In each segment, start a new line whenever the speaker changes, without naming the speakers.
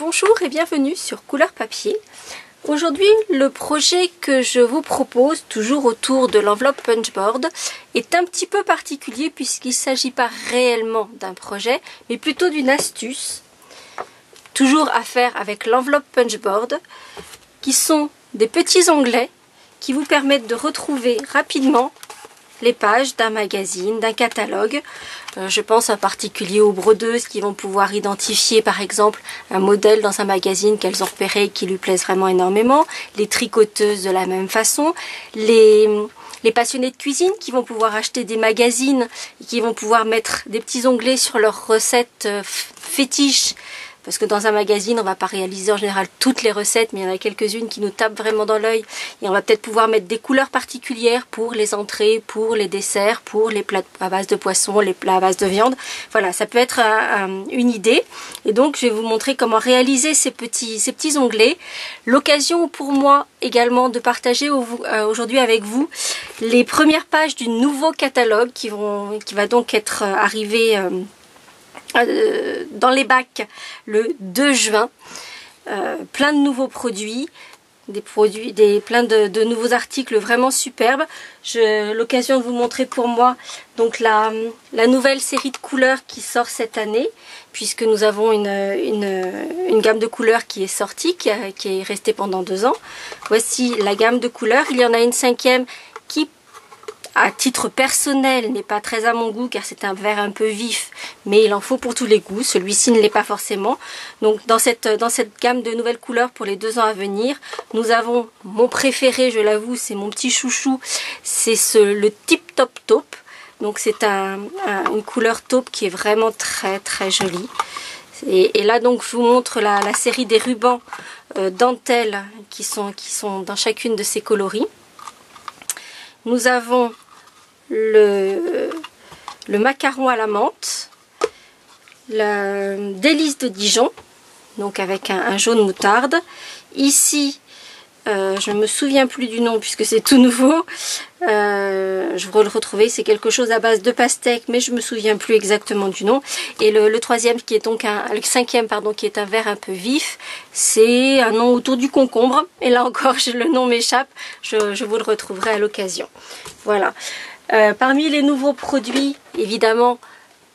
Bonjour et bienvenue sur Couleur Papier. Aujourd'hui, le projet que je vous propose, toujours autour de l'enveloppe punchboard, est un petit peu particulier puisqu'il ne s'agit pas réellement d'un projet, mais plutôt d'une astuce, toujours à faire avec l'enveloppe punchboard, qui sont des petits onglets qui vous permettent de retrouver rapidement les pages d'un magazine, d'un catalogue. Je pense en particulier aux brodeuses qui vont pouvoir identifier par exemple un modèle dans un magazine qu'elles ont repéré et qui lui plaise vraiment énormément, les tricoteuses de la même façon, les passionnés de cuisine qui vont pouvoir acheter des magazines et qui vont pouvoir mettre des petits onglets sur leurs recettes fétiches. Parce que dans un magazine, on ne va pas réaliser en général toutes les recettes, mais il y en a quelques-unes qui nous tapent vraiment dans l'œil. Et on va peut-être pouvoir mettre des couleurs particulières pour les entrées, pour les desserts, pour les plats à base de poisson, les plats à base de viande. Voilà, ça peut être une idée. Et donc, je vais vous montrer comment réaliser ces petits onglets. L'occasion pour moi également de partager aujourd'hui avec vous les premières pages du nouveau catalogue qui va donc être arrivé dans les bacs le 2 juin. Plein de nouveaux produits, plein de nouveaux articles vraiment superbes. J'ai l'occasion de vous montrer pour moi donc la nouvelle série de couleurs qui sort cette année, puisque nous avons une gamme de couleurs qui est sortie, qui est restée pendant 2 ans. Voici la gamme de couleurs. Il y en a une 5e qui, à titre personnel, n'est pas très à mon goût car c'est un vert un peu vif, mais il en faut pour tous les goûts. Celui-ci ne l'est pas forcément. Donc dans cette gamme de nouvelles couleurs pour les 2 ans à venir, nous avons mon préféré, je l'avoue, c'est mon petit chouchou, c'est le Tip Top Taupe. Donc c'est une couleur taupe qui est vraiment très très jolie. Et là donc je vous montre la série des rubans dentelle qui sont dans chacune de ces coloris. Nous avons le macaron à la menthe, la délice de Dijon, donc avec un jaune moutarde. Ici, je ne me souviens plus du nom puisque c'est tout nouveau. Je vais le retrouver, c'est quelque chose à base de pastèque, mais je ne me souviens plus exactement du nom. Et le troisième, qui est donc le 5e, pardon, qui est un vert un peu vif, c'est un nom autour du concombre. Et là encore, le nom m'échappe, je vous le retrouverai à l'occasion. Voilà. Parmi les nouveaux produits, évidemment,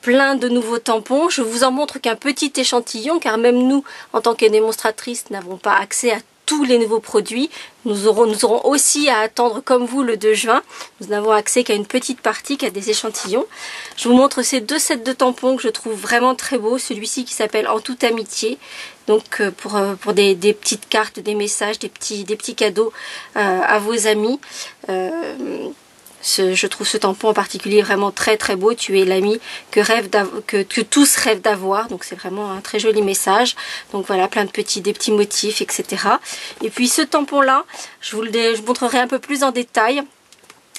plein de nouveaux tampons. Je vous en montre qu'un petit échantillon, car même nous, en tant que démonstratrices, n'avons pas accès à tous les nouveaux produits. Nous aurons aussi à attendre, comme vous, le 2 juin. Nous n'avons accès qu'à une petite partie, qu'à des échantillons. Je vous montre ces 2 sets de tampons que je trouve vraiment très beaux. Celui-ci qui s'appelle En toute amitié. Donc pour des petites cartes, des messages, des petits cadeaux à vos amis. Je trouve ce tampon en particulier vraiment très très beau. Tu es l'ami que tous rêvent d'avoir. Donc c'est vraiment un très joli message. Donc voilà, plein de des petits motifs, etc. Et puis ce tampon là, je vous montrerai un peu plus en détail.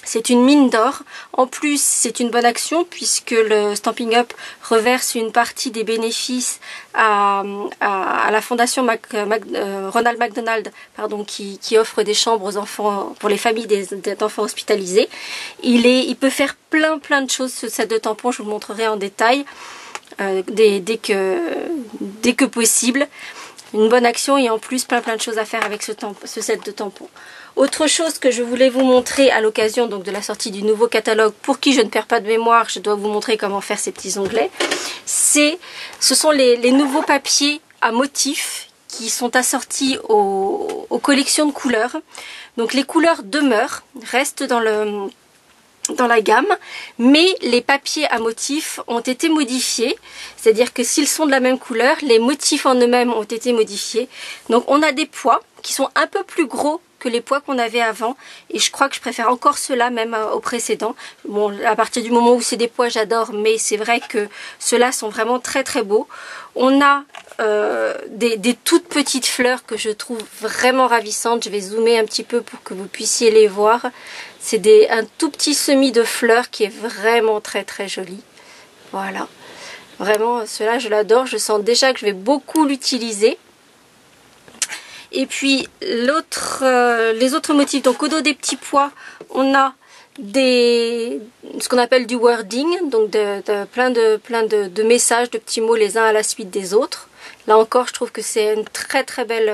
C'est une mine d'or. En plus, c'est une bonne action puisque le Stampin' Up reverse une partie des bénéfices à la fondation Ronald McDonald, pardon, qui offre des chambres aux enfants, pour les familles d'enfants hospitalisés. Il peut faire plein de choses, ce set de tampons. Je vous le montrerai en détail dès que possible. Une bonne action et en plus plein de choses à faire avec ce set de tampons. Autre chose que je voulais vous montrer à l'occasion donc de la sortie du nouveau catalogue, pour qui je ne perds pas de mémoire, je dois vous montrer comment faire ces petits onglets. Ce sont les nouveaux papiers à motifs qui sont assortis aux collections de couleurs. Donc les couleurs demeurent, restent dans la gamme, mais les papiers à motifs ont été modifiés, c'est-à-dire que s'ils sont de la même couleur, les motifs en eux-mêmes ont été modifiés. Donc on a des poids qui sont un peu plus gros que les poids qu'on avait avant, et je crois que je préfère encore ceux-là même aux précédents. Bon, à partir du moment où c'est des poids, j'adore, mais c'est vrai que ceux-là sont vraiment très très beaux. On a des toutes petites fleurs que je trouve vraiment ravissantes. Je vais zoomer un petit peu pour que vous puissiez les voir. C'est un tout petit semis de fleurs qui est vraiment très très joli. Voilà. Vraiment, cela je l'adore. Je sens déjà que je vais beaucoup l'utiliser. Et puis les autres motifs. Donc au dos des petits pois, on a ce qu'on appelle du wording, donc plein de messages, de petits mots les uns à la suite des autres. Là encore, je trouve que c'est une très très belle,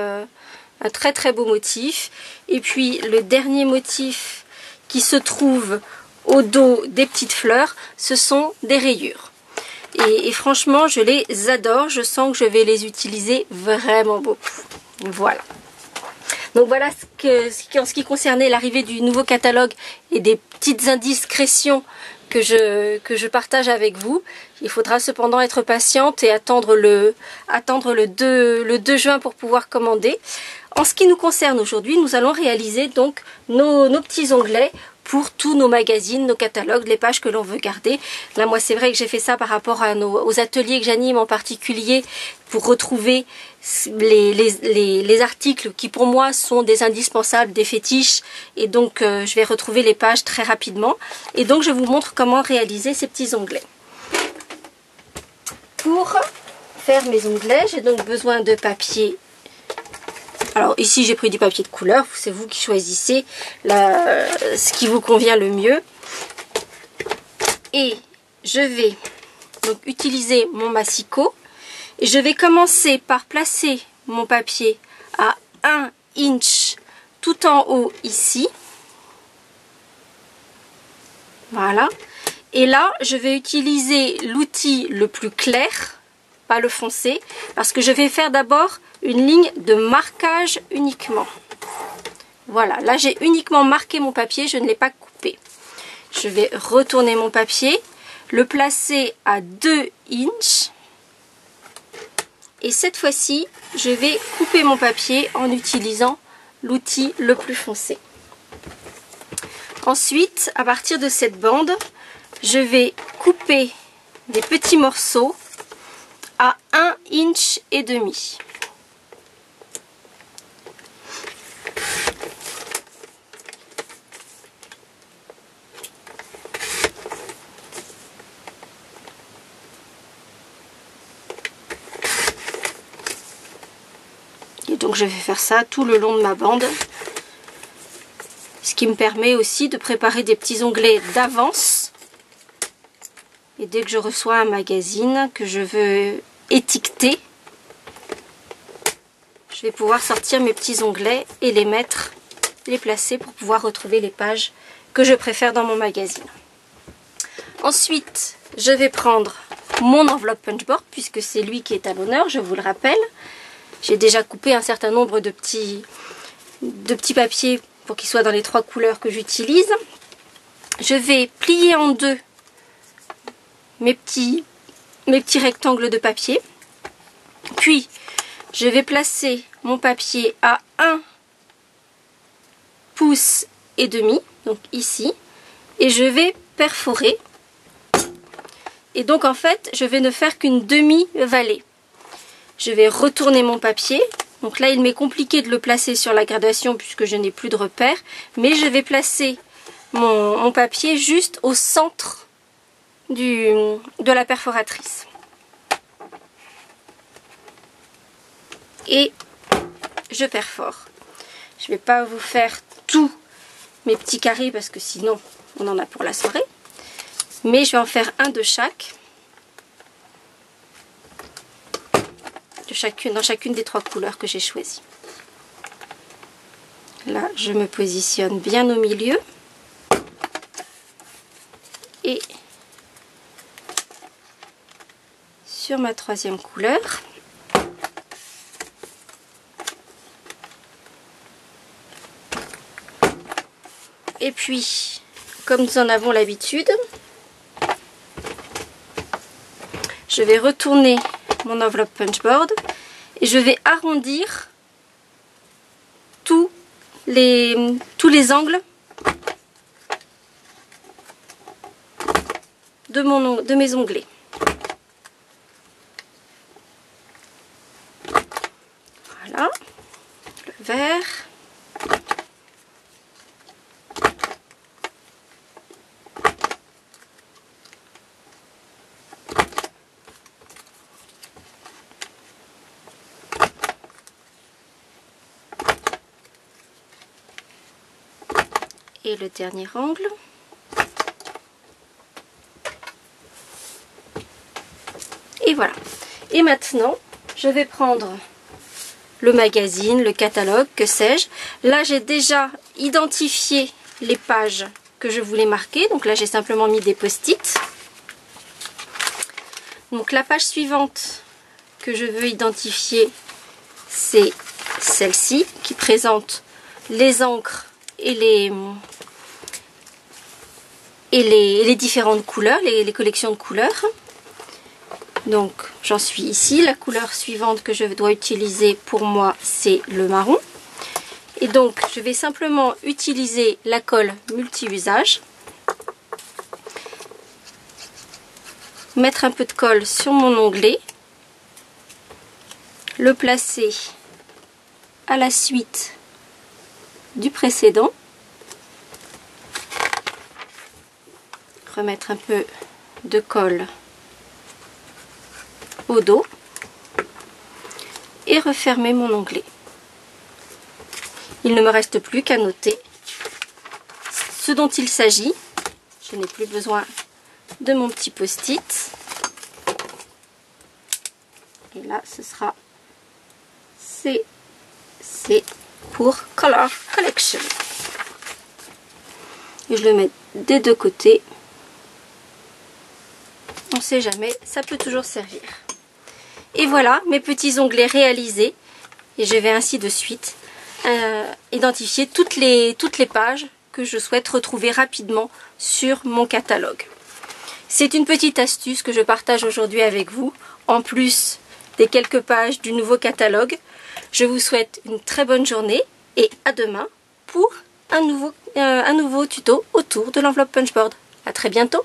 un très très beau motif. Et puis le dernier motif qui se trouve au dos des petites fleurs, ce sont des rayures. Et franchement, je les adore. Je sens que je vais les utiliser vraiment beaucoup. Voilà. Donc voilà en ce qui concernait l'arrivée du nouveau catalogue et des petites indiscrétions que je partage avec vous. Il faudra cependant être patiente et attendre le 2 juin pour pouvoir commander. En ce qui nous concerne aujourd'hui, nous allons réaliser donc nos petits onglets pour tous nos magazines, nos catalogues, les pages que l'on veut garder. Là, moi, c'est vrai que j'ai fait ça par rapport aux ateliers que j'anime en particulier pour retrouver les articles qui pour moi sont des indispensables, des fétiches, et donc je vais retrouver les pages très rapidement. Et donc, je vous montre comment réaliser ces petits onglets. Pour faire mes onglets, j'ai donc besoin de papier. Alors ici j'ai pris du papier de couleur, c'est vous qui choisissez ce qui vous convient le mieux. Et je vais donc utiliser mon massicot. Et je vais commencer par placer mon papier à 1 inch tout en haut ici. Voilà. Et là je vais utiliser l'outil le plus clair, pas le foncé, parce que je vais faire d'abord une ligne de marquage uniquement. Voilà, là j'ai uniquement marqué mon papier, je ne l'ai pas coupé. Je vais retourner mon papier, le placer à 2 inches. Et cette fois-ci, je vais couper mon papier en utilisant l'outil le plus foncé. Ensuite, à partir de cette bande, je vais couper des petits morceaux à 1 inch et demi. Et donc je vais faire ça tout le long de ma bande. Ce qui me permet aussi de préparer des petits onglets d'avance. Et dès que je reçois un magazine que je veux étiqueter, je vais pouvoir sortir mes petits onglets et les placer pour pouvoir retrouver les pages que je préfère dans mon magazine. Ensuite, je vais prendre mon enveloppe punchboard puisque c'est lui qui est à l'honneur, je vous le rappelle. J'ai déjà coupé un certain nombre de petits papiers pour qu'ils soient dans les 3 couleurs que j'utilise. Je vais plier en deux mes petits rectangles de papier. Puis, je vais placer mon papier à 1 pouce et demi, donc ici, et je vais perforer. Et donc en fait, je vais ne faire qu'une demi-vallée. Je vais retourner mon papier. Donc là, il m'est compliqué de le placer sur la gradation puisque je n'ai plus de repère. Mais je vais placer mon papier juste au centre de la perforatrice. Et je perfore. Je ne vais pas vous faire tous mes petits carrés parce que sinon, on en a pour la soirée. Mais je vais en faire un de chaque. Dans chacune des 3 couleurs que j'ai choisies. Là, je me positionne bien au milieu. Et sur ma 3e couleur, et puis, comme nous en avons l'habitude, je vais retourner mon enveloppe punchboard et je vais arrondir tous les angles de mes onglets. Voilà, le vert. Et le dernier angle. Et voilà. Et maintenant, je vais prendre le magazine, le catalogue, que sais-je. Là, j'ai déjà identifié les pages que je voulais marquer. Donc là, j'ai simplement mis des post-it. Donc la page suivante que je veux identifier, c'est celle-ci qui présente les encres et les différentes couleurs, les collections de couleurs. Donc j'en suis ici. La couleur suivante que je dois utiliser pour moi, c'est le marron. Et donc je vais simplement utiliser la colle multi-usage. Mettre un peu de colle sur mon onglet. Le placer à la suite du précédent. Remettre un peu de colle au dos et refermer mon onglet. Il ne me reste plus qu'à noter ce dont il s'agit. Je n'ai plus besoin de mon petit post-it. Et là, ce sera CC pour Color Collection. Et je le mets des deux côtés. On ne sait jamais, ça peut toujours servir. Et voilà mes petits onglets réalisés. Et je vais ainsi de suite identifier toutes les pages que je souhaite retrouver rapidement sur mon catalogue. C'est une petite astuce que je partage aujourd'hui avec vous, en plus des quelques pages du nouveau catalogue. Je vous souhaite une très bonne journée et à demain pour un nouveau tuto autour de l'enveloppe Punchboard. À très bientôt!